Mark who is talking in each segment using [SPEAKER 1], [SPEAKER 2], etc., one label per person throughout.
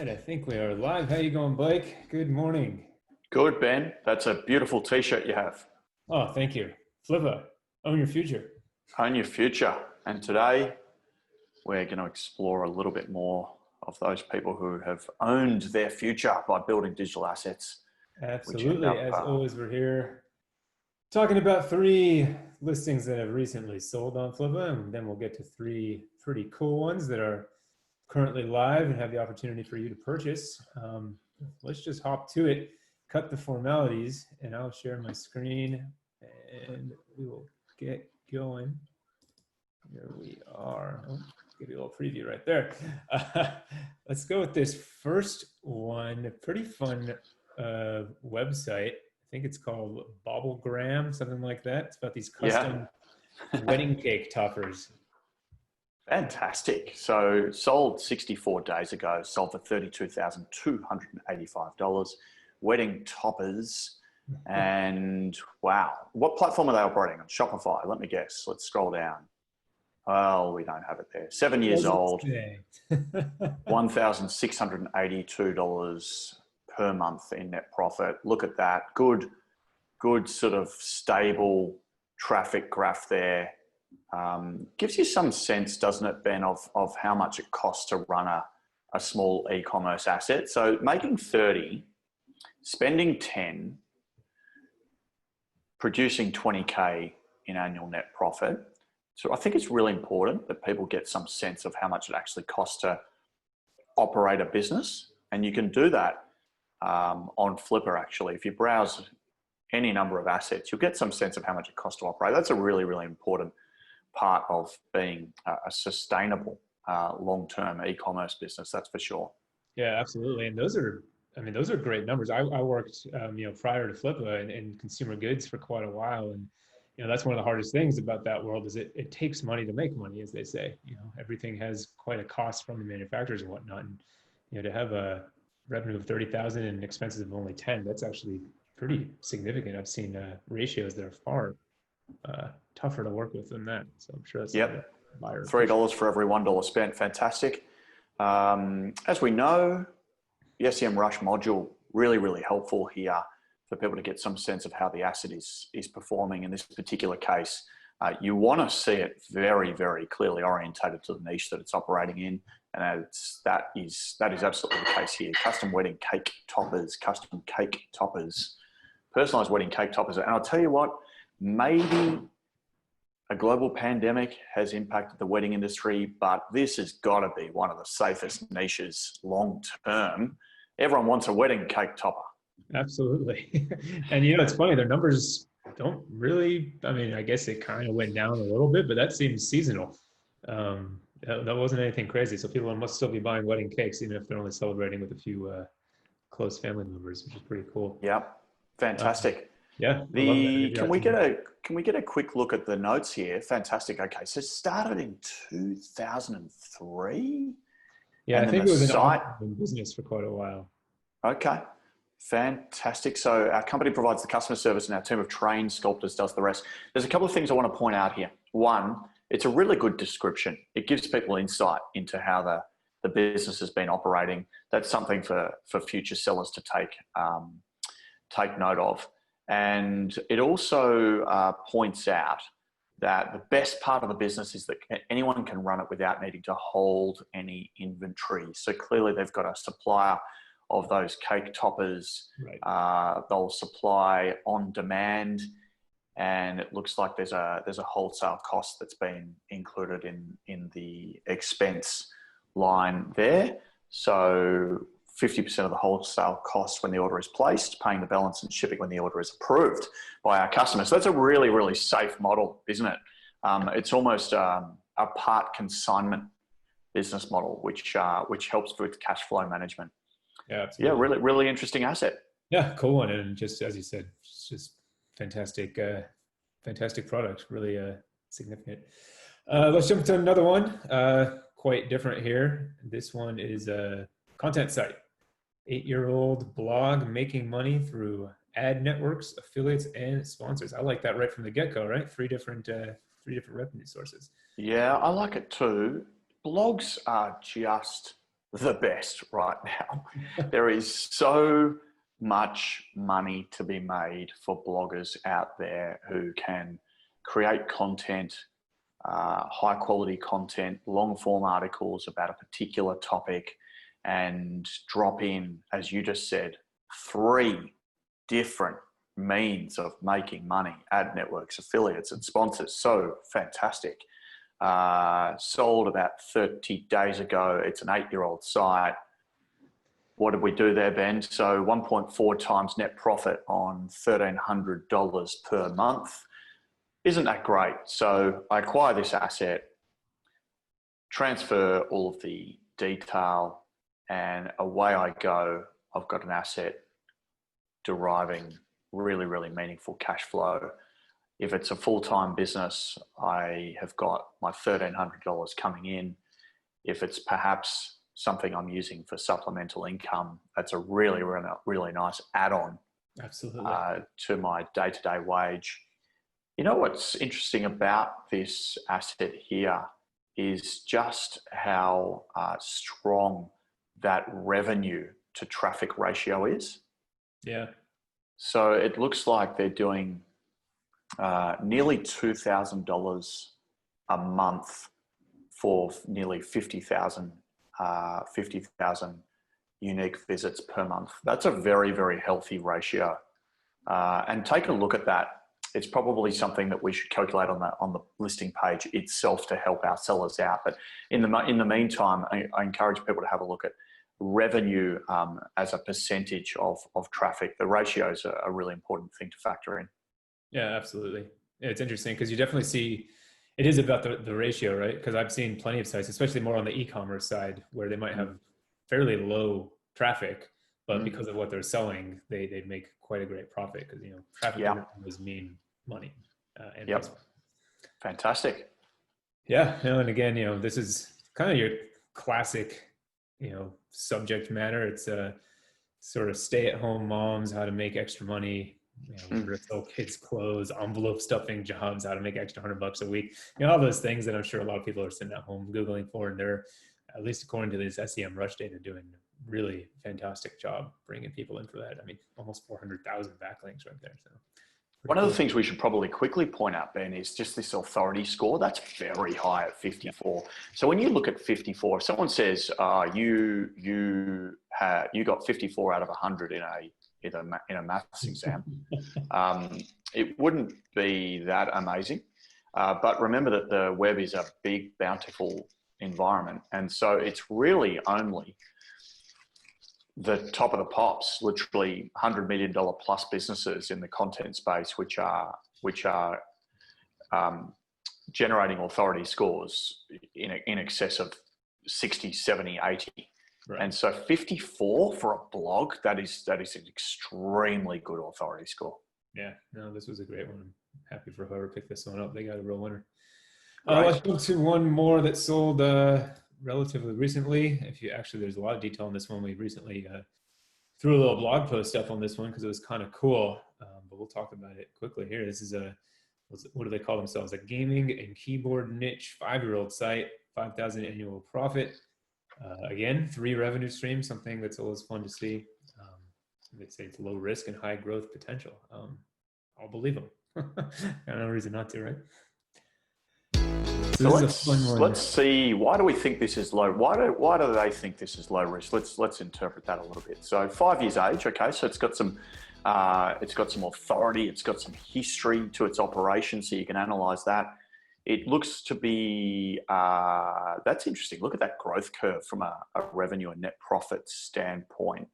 [SPEAKER 1] right, I think we are live. How you going, Blake? Good morning.
[SPEAKER 2] Good, Ben. That's a beautiful t-shirt you have.
[SPEAKER 1] Oh, thank you. Flippa, own your future.
[SPEAKER 2] Own your future. And today we're going to explore a little bit more of those people who have owned their future by building digital assets, which end
[SPEAKER 1] Absolutely.
[SPEAKER 2] up,
[SPEAKER 1] As always, we're here talking about three listings that have recently sold on Flippa, and then we'll get to three pretty cool ones that are currently live and have the opportunity for you to purchase. Let's just hop to it, cut the formalities, and I'll share my screen and we will get going. Here we are. Oh, give you a little preview right there. Let's go with this first one. A pretty fun website. I think it's called bobblegram, something like that. It's about these custom wedding cake toppers.
[SPEAKER 2] Fantastic. So sold 64 days ago, sold for $32,285. Wedding toppers. And wow, what platform are they operating on? Shopify, let me guess. Let's scroll down. Oh, we don't have it there. 7 years old, $1,682 per month in net profit. Look at that. Good sort of stable traffic graph there. Gives you some sense, doesn't it, Ben, of how much it costs to run a small e-commerce asset. So making 30, spending 10, producing 20K in annual net profit. So I think it's really important that people get some sense of how much it actually costs to operate a business. And you can do that on Flippa, actually. If you browse any number of assets, you'll get some sense of how much it costs to operate. That's a really, really important part of being a sustainable long-term e-commerce business, that's for sure.
[SPEAKER 1] Yeah, absolutely. And those are great numbers. I worked, prior to Flippa in consumer goods for quite a while. And, that's one of the hardest things about that world is it takes money to make money, as they say. Everything has quite a cost from the manufacturers and whatnot. And, to have a revenue of 30,000 and expenses of only 10, that's actually pretty significant. I've seen ratios that are far tougher to work with than that. So I'm sure that's
[SPEAKER 2] $3 for every $1 spent. Fantastic. As we know, the SEMrush module, really, really helpful here for people to get some sense of how the asset is performing. In this particular case, you want to see it very, very clearly orientated to the niche that it's operating in. And that is absolutely the case here. Custom wedding cake toppers, personalized wedding cake toppers. And I'll tell you what, maybe a global pandemic has impacted the wedding industry, but this has got to be one of the safest niches long term. Everyone wants a wedding cake topper.
[SPEAKER 1] Absolutely. And it's funny, their numbers don't really, I guess it kind of went down a little bit, but that seems seasonal. That wasn't anything crazy. So people must still be buying wedding cakes, even if they're only celebrating with a few close family members, which is pretty cool.
[SPEAKER 2] Yep. Fantastic.
[SPEAKER 1] Yeah.
[SPEAKER 2] Can we get a quick look at the notes here? Fantastic. Okay, so it started in 2003.
[SPEAKER 1] Yeah, I think it was an ongoing business for quite a while.
[SPEAKER 2] Okay, fantastic. So our company provides the customer service, and our team of trained sculptors does the rest. There's a couple of things I want to point out here. One, it's a really good description. It gives people insight into how the business has been operating. That's something for future sellers to take note of. And it also points out that the best part of the business is that anyone can run it without needing to hold any inventory. So clearly they've got a supplier of those cake toppers.
[SPEAKER 1] Right.
[SPEAKER 2] They'll supply on demand, and it looks like there's a wholesale cost that's been included in the expense line there. So 50% of the wholesale cost when the order is placed, paying the balance and shipping when the order is approved by our customers. So that's a really, really safe model, isn't it? It's almost a part consignment business model, which helps with cash flow management.
[SPEAKER 1] Yeah, absolutely.
[SPEAKER 2] Yeah, really, really interesting asset.
[SPEAKER 1] Yeah, cool one. And just as you said, it's just fantastic product, really significant. Let's jump to another one, quite different here. This one is a content site. 8-year-old blog making money through ad networks, affiliates, and sponsors. I like that right from the get-go, right? Three different revenue sources.
[SPEAKER 2] Yeah, I like it too. Blogs are just the best right now. There is so much money to be made for bloggers out there who can create content, high quality content, long form articles about a particular topic, and drop in, as you just said, 3 different means of making money: ad networks, affiliates, and sponsors. So fantastic. Sold about 30 days ago. It's an 8-year-old site. What did we do there, Ben? So 1.4 times net profit on $1,300 per month. Isn't that great? So I acquire this asset, transfer all of the detail, and away I go. I've got an asset deriving really, really meaningful cash flow. If it's a full-time business, I have got my $1,300 coming in. If it's perhaps something I'm using for supplemental income, that's a really, really, really nice add-on.
[SPEAKER 1] Absolutely.
[SPEAKER 2] To my day-to-day wage. You know what's interesting about this asset here is just how strong that revenue to traffic ratio is.
[SPEAKER 1] Yeah.
[SPEAKER 2] So it looks like they're doing nearly $2,000 a month for nearly 50,000 unique visits per month. That's a very, very healthy ratio. And take a look at that. It's probably something that we should calculate on the listing page itself to help our sellers out. But in the meantime, I encourage people to have a look at revenue as a percentage of traffic. The ratios are a really important thing to factor in.
[SPEAKER 1] Yeah, absolutely. It's interesting because you definitely see it is about the ratio, right? Because I've seen plenty of sites, especially more on the e-commerce side, where they might have fairly low traffic, but because of what they're selling, they make quite a great profit because, traffic does mean money. And
[SPEAKER 2] yep. Fantastic.
[SPEAKER 1] Yeah. And again, this is kind of your classic, subject matter. It's a sort of stay-at-home moms, how to make extra money, where to sell kids clothes, envelope stuffing jobs, how to make extra $100 a week, all those things that I'm sure a lot of people are sitting at home Googling for, and they're, at least according to this SEM Rush data, doing a really fantastic job bringing people in for that. I mean, almost 400,000 backlinks right there. So
[SPEAKER 2] one of the things we should probably quickly point out, Ben, is just this authority score. That's very high at 54. So when you look at 54, if someone says you got 54 out of 100 in a maths exam, it wouldn't be that amazing. But remember that the web is a big, bountiful environment, and so it's really only the top of the pops, literally $100 million plus businesses in the content space, which are generating authority scores in excess of 60, 70, 80. Right. And so 54 for a blog, that is an extremely good authority score.
[SPEAKER 1] Yeah, no, this was a great one. I'm happy for whoever picked this one up. They got a real winner.
[SPEAKER 2] Right.
[SPEAKER 1] Let's go to one more that sold relatively recently. There's a lot of detail on this one. We recently threw a little blog post up on this one because it was kind of cool, but we'll talk about it quickly here. This is what do they call themselves? A gaming and keyboard niche 5-year-old site, 5,000 annual profit. Again, 3 revenue streams, something that's always fun to see. They say it's low risk and high growth potential. I'll believe them. Got no reason not to, right?
[SPEAKER 2] So let's see. Why do we think this is low? Why do they think this is low risk? Let's interpret that a little bit. So 5 years age. Okay, so it's got some authority. It's got some history to its operation, so you can analyze that. It looks to be that's interesting. Look at that growth curve from a revenue and net profit standpoint.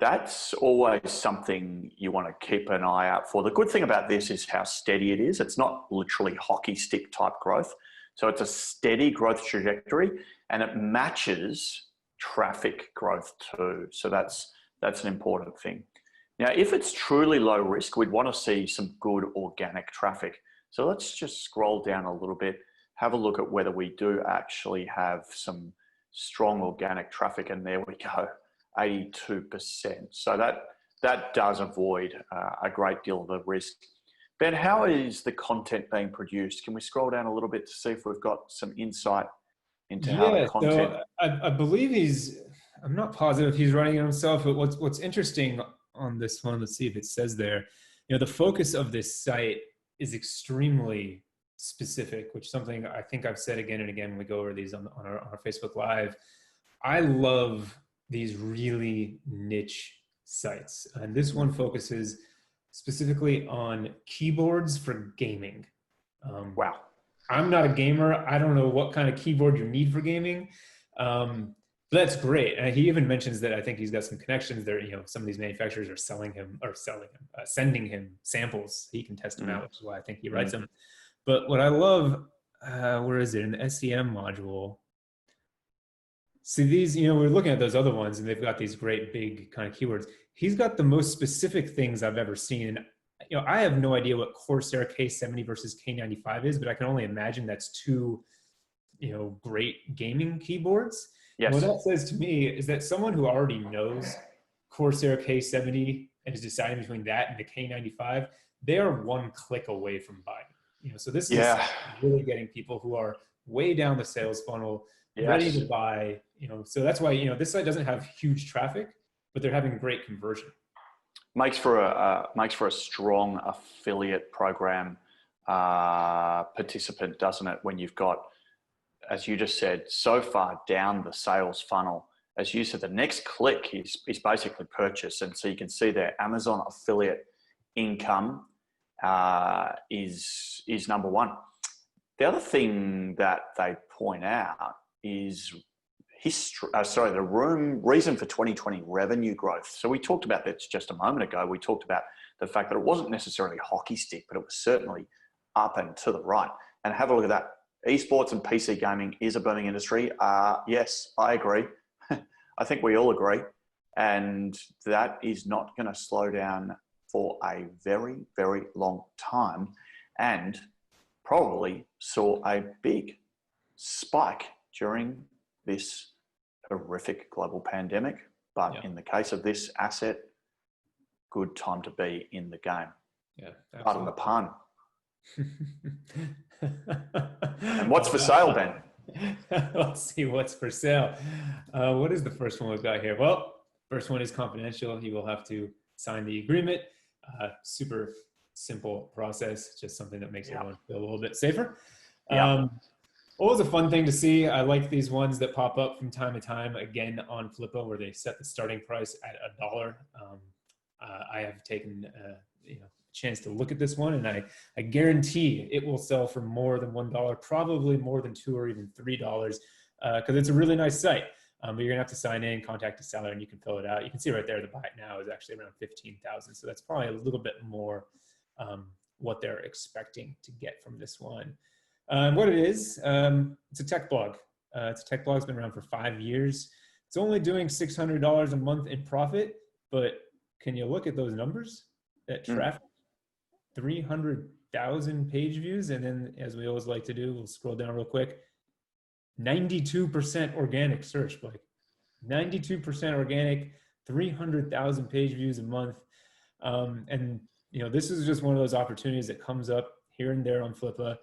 [SPEAKER 2] That's always something you want to keep an eye out for. The good thing about this is how steady it is. It's not literally hockey stick type growth. So it's a steady growth trajectory, and it matches traffic growth too. So that's an important thing. Now, if it's truly low risk, we'd want to see some good organic traffic. So let's just scroll down a little bit, have a look at whether we do actually have some strong organic traffic, and there we go. 82%. So that does avoid a great deal of the risk. Ben, how is the content being produced? Can we scroll down a little bit to see if we've got some insight into how the
[SPEAKER 1] Yeah,
[SPEAKER 2] content.
[SPEAKER 1] so I believe I'm not positive he's running it himself, but what's interesting on this one, let's see if it says there, the focus of this site is extremely specific, which is something I think I've said again and again when we go over these on our Facebook Live. I love these really niche sites. And this one focuses specifically on keyboards for gaming.
[SPEAKER 2] Wow.
[SPEAKER 1] I'm not a gamer. I don't know what kind of keyboard you need for gaming. But that's great. And he even mentions that I think he's got some connections there. Some of these manufacturers are sending him samples. He can test them out, which is why I think he writes them. But what I love, where is it in the SEM module? See these, we're looking at those other ones and they've got these great big kind of keywords. He's got the most specific things I've ever seen. And, I have no idea what Corsair K70 versus K95 is, but I can only imagine that's two, great gaming keyboards.
[SPEAKER 2] Yes.
[SPEAKER 1] And what that says to me is that someone who already knows Corsair K70 and is deciding between that and the K95, they are one click away from buying. So this is really getting people who are way down the sales funnel, ready to buy. So that's why this site doesn't have huge traffic, but they're having great conversion.
[SPEAKER 2] Makes for a strong affiliate program participant, doesn't it? When you've got, as you just said, so far down the sales funnel, as you said, the next click is basically purchase, and so you can see their Amazon affiliate income is number one. The other thing that they point out is the reason for 2020 revenue growth. So we talked about this just a moment ago. We talked about the fact that it wasn't necessarily a hockey stick, but it was certainly up and to the right. And have a look at that. Esports and PC gaming is a booming industry. Yes, I agree. I think we all agree. And that is not going to slow down for a very, very long time. And probably saw a big spike during this horrific global pandemic. But in the case of this asset, good time to be in the game.
[SPEAKER 1] Yeah, absolutely.
[SPEAKER 2] Pardon the pun. And what's for sale, Ben?
[SPEAKER 1] Let's see what's for sale. What is the first one we've got here? Well, first one is confidential. You will have to sign the agreement. Super simple process, just something that makes everyone feel a little bit safer. Always a fun thing to see. I like these ones that pop up from time to time, again on Flippa, where they set the starting price at $1. I have taken a chance to look at this one, and I guarantee it will sell for more than $1, probably more than $2 or even $3, because it's a really nice site. But you're gonna have to sign in, contact a seller, and you can fill it out. You can see right there, the buy it now is actually around 15,000. So that's probably a little bit more what they're expecting to get from this one. What it is, it's a tech blog. It's a tech blog. It's been around for 5 years. It's only doing $600 a month in profit, but can you look at those numbers? That traffic, 300,000 page views, and then, as we always like to do, we'll scroll down real quick. 92% organic search, Blake. 92% organic, 300,000 page views a month. And this is just one of those opportunities that comes up here and there on Flippa.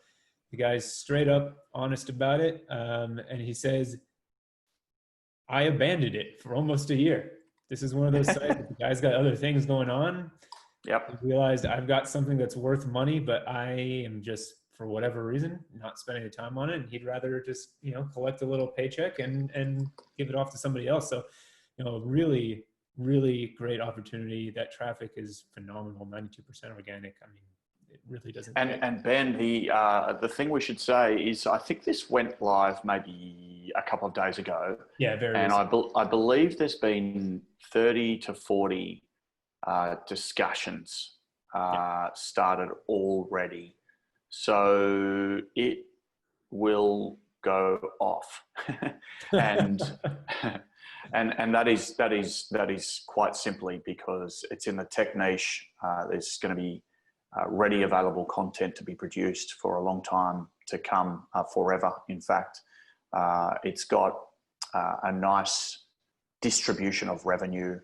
[SPEAKER 1] The guy's straight up honest about it. And he says, I abandoned it for almost a year. This is one of those sites that the guy's got other things going on.
[SPEAKER 2] Yep.
[SPEAKER 1] He realized, I've got something that's worth money, but I am just, for whatever reason, not spending the time on it. And he'd rather just, collect a little paycheck and give it off to somebody else. So, really, really great opportunity. That traffic is phenomenal, 92% organic. I mean, it really doesn't.
[SPEAKER 2] And Ben, the thing we should say is, I think this went live maybe a couple of days ago.
[SPEAKER 1] Yeah, very.
[SPEAKER 2] And I believe there's been 30 to 40 discussions started already. So it will go off, and that is quite simply because it's in the tech niche. There's going to be ready available content to be produced for a long time to come, forever. In fact, it's got a nice distribution of revenue,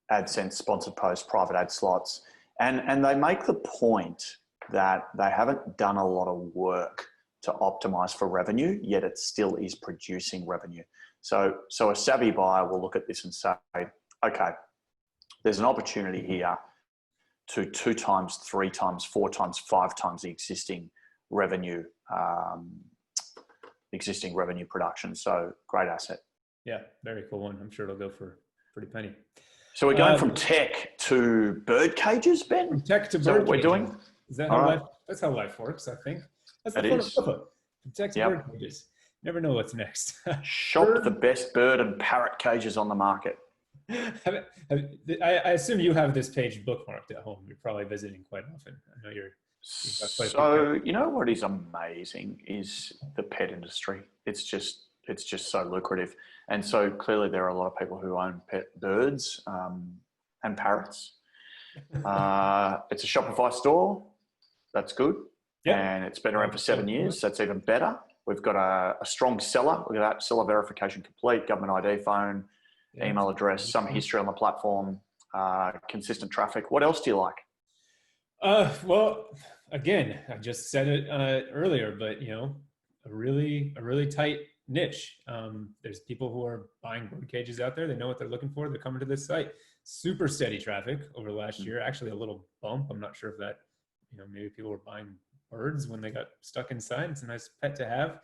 [SPEAKER 2] AdSense, sponsored posts, private ad slots, and they make the point that they haven't done a lot of work to optimize for revenue, yet it still is producing revenue. So a savvy buyer will look at this and say, okay, there's an opportunity here to 2 times, 3 times, 4 times, 5 times the existing revenue production. So great asset.
[SPEAKER 1] Yeah, very cool one. I'm sure it'll go for a pretty penny.
[SPEAKER 2] So we're going from tech to bird cages, Ben?
[SPEAKER 1] From tech to
[SPEAKER 2] Is that
[SPEAKER 1] bird
[SPEAKER 2] what we're
[SPEAKER 1] cages.
[SPEAKER 2] doing?
[SPEAKER 1] Is that how life? That's how life works, I think. That's the fun of Flippa. From tech to bird cages. Never know what's next.
[SPEAKER 2] Shop the best bird and parrot cages on the market.
[SPEAKER 1] I assume you have this page bookmarked at home. You're probably visiting quite often. I know you're.
[SPEAKER 2] So you know what is amazing is the pet industry. It's just so lucrative, and so clearly there are a lot of people who own pet birds and parrots. It's a Shopify store. That's good. Yep. And it's been around for 7 years. That's even better. We've got a strong seller. Look at that. Seller verification complete, government ID, phone, email address, some history on the platform, consistent traffic. What else do you like?
[SPEAKER 1] Well, again, I just said it earlier, but a really tight niche. There's people who are buying bird cages out there. They know what they're looking for. They're coming to this site. Super steady traffic over the last year. Actually, a little bump. I'm not sure if that, maybe people were buying birds when they got stuck inside. It's a nice pet to have.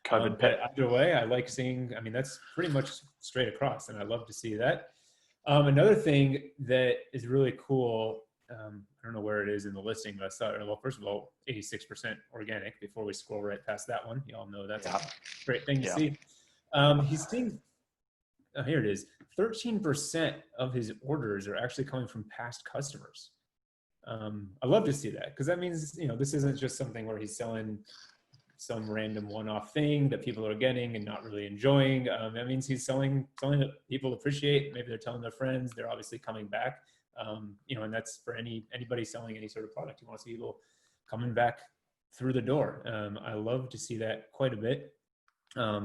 [SPEAKER 2] COVID pet.
[SPEAKER 1] Either way, I like seeing, that's pretty much straight across, and I love to see that. Another thing that is really cool, I don't know where it is in the listing, but I saw it. Well, first of all, 86% organic before we scroll right past that one. You all know that's a great thing to see. He's seeing, here it is, 13% of his orders are actually coming from past customers. I love to see that, because that means, this isn't just something where he's selling some random one-off thing that people are getting and not really enjoying. That means he's selling that people appreciate. Maybe they're telling their friends. They're obviously coming back. And that's for anybody selling any sort of product. You want to see people coming back through the door. I love to see that quite a bit. I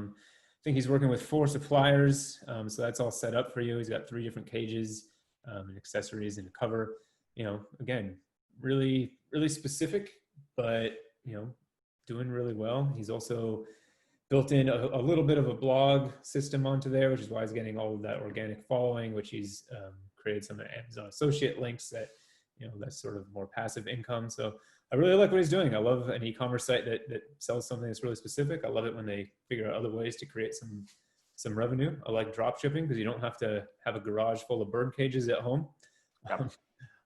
[SPEAKER 1] think he's working with 4 suppliers. So that's all set up for you. He's got 3 different cages, and accessories and a cover. Again, really, really specific, but, doing really well. He's also built in a little bit of a blog system onto there, which is why he's getting all of that organic following, which he's created some Amazon associate links that, that's sort of more passive income. So I really like what he's doing. I love an e-commerce site that sells something that's really specific. I love it when they figure out other ways to create some revenue. I like drop shipping because you don't have to have a garage full of bird cages at home.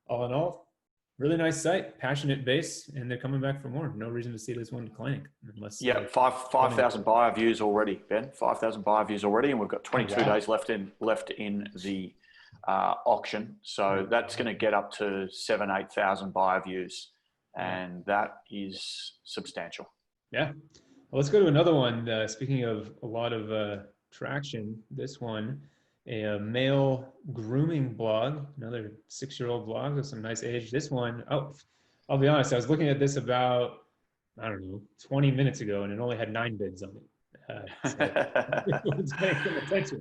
[SPEAKER 1] All in all, really nice site, passionate base, and they're coming back for more. No reason to see this one declining. Unless
[SPEAKER 2] 5,000 buyer views already, Ben. 5,000 buyer views already, and we've got 22 days left in the auction. So that's going to get up to 8,000 buyer views, and that is substantial. Yeah.
[SPEAKER 1] Well, let's go to another one. Speaking of a lot of traction, this one, a male grooming blog, another 6-year-old blog with some nice age. This one, I'll be honest, I was looking at this about, 20 minutes ago, and it only had 9 bids on it. It's getting some attention.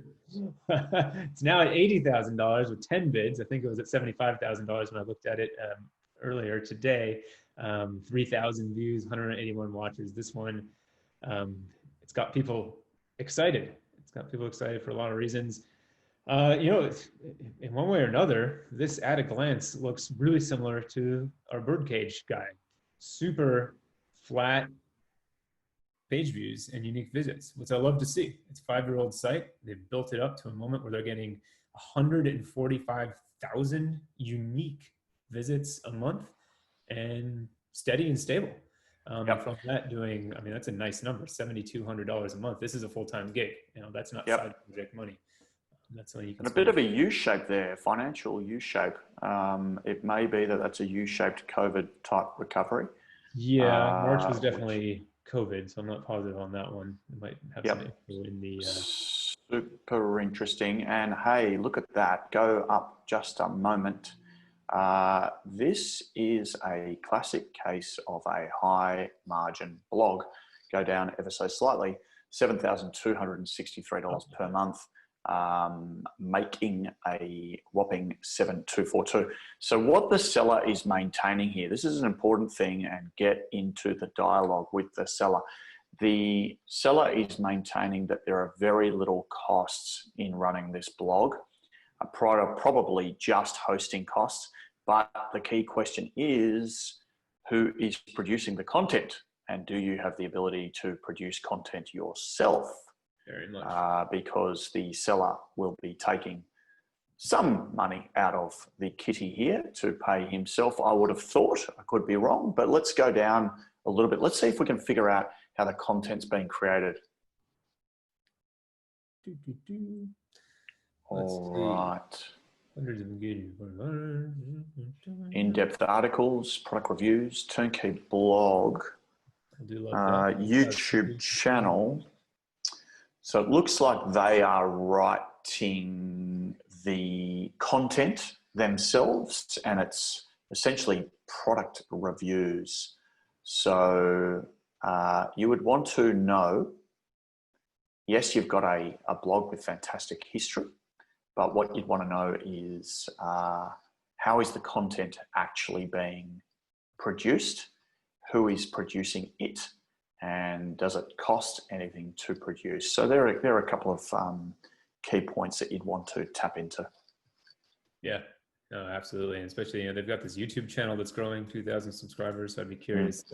[SPEAKER 1] It's now at $80,000 with 10 bids. I think it was at $75,000 when I looked at it earlier today. 3,000 views, 181 watches. This one, it's got people excited. It's got people excited for a lot of reasons. In one way or another, this at a glance looks really similar to our birdcage guy. Super flat page views and unique visits, which I love to see. It's a 5-year-old site. They've built it up to a moment where they're getting 145,000 unique visits a month, and steady and stable. From that doing, that's a nice number, $7,200 a month. This is a full-time gig. That's not side project money. That's something you can.
[SPEAKER 2] And a bit of a U-shape there, financial U-shape. It may be that's a U-shaped COVID type recovery.
[SPEAKER 1] Yeah, March was definitely COVID, so I'm not positive on that one. It might have some info in the.
[SPEAKER 2] Super interesting. And hey, look at that. Go up just a moment. This is a classic case of a high margin blog. Go down ever so slightly, $7,263 per month. Making a whopping 7,242. So what the seller is maintaining here, this is an important thing, and get into the dialogue with the seller. the seller is maintaining that there are very little costs in running this blog, probably just hosting costs. But the key question is, who is producing the content? And do you have the ability to produce content yourself?
[SPEAKER 1] Very much.
[SPEAKER 2] Because the seller will be taking some money out of the kitty here to pay himself, I would have thought. I could be wrong, but let's go down a little bit. Let's see if we can figure out how the content's being created. All right.
[SPEAKER 1] Hundreds of engagement.
[SPEAKER 2] In-depth articles, product reviews, turnkey blog,
[SPEAKER 1] I do love that.
[SPEAKER 2] YouTube channel. So it looks like they are writing the content themselves, and it's essentially product reviews. So you would want to know, yes, you've got a blog with fantastic history, but what you'd want to know is how is the content actually being produced? Who is producing it? And does it cost anything to produce? So there are a couple of key points that you'd want to tap into.
[SPEAKER 1] Yeah, no, absolutely. And especially, they've got this YouTube channel that's growing 2,000 subscribers. So I'd be curious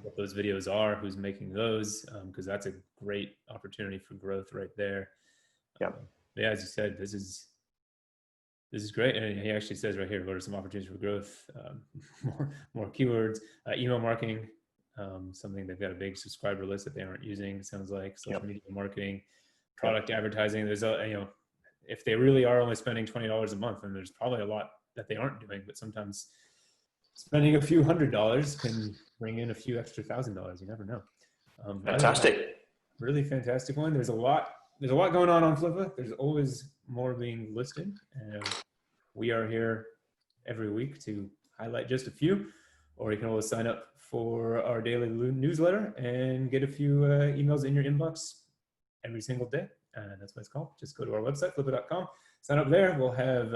[SPEAKER 1] what those videos are, who's making those, because that's a great opportunity for growth right there.
[SPEAKER 2] Yeah.
[SPEAKER 1] Yeah, as you said, this is great. And he actually says right here, what are some opportunities for growth? More keywords, email marketing, something they've got a big subscriber list that they aren't using. It sounds like social media marketing, product advertising. There's if they really are only spending $20 a month, then there's probably a lot that they aren't doing, but sometimes spending a few $100s can bring in a few extra $1,000. You never know.
[SPEAKER 2] Fantastic.
[SPEAKER 1] Really fantastic one. There's a lot going on Flippa. There's always more being listed. And we are here every week to highlight just a few, or you can always sign up for our daily newsletter and get a few emails in your inbox every single day. That's what it's called. Just go to our website, flippa.com. Sign up there. We'll have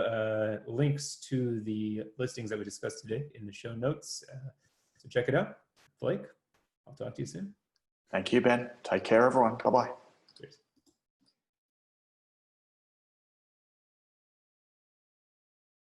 [SPEAKER 1] links to the listings that we discussed today in the show notes. So check it out. Blake, I'll talk to you soon.
[SPEAKER 2] Thank you, Ben. Take care, everyone. Bye-bye.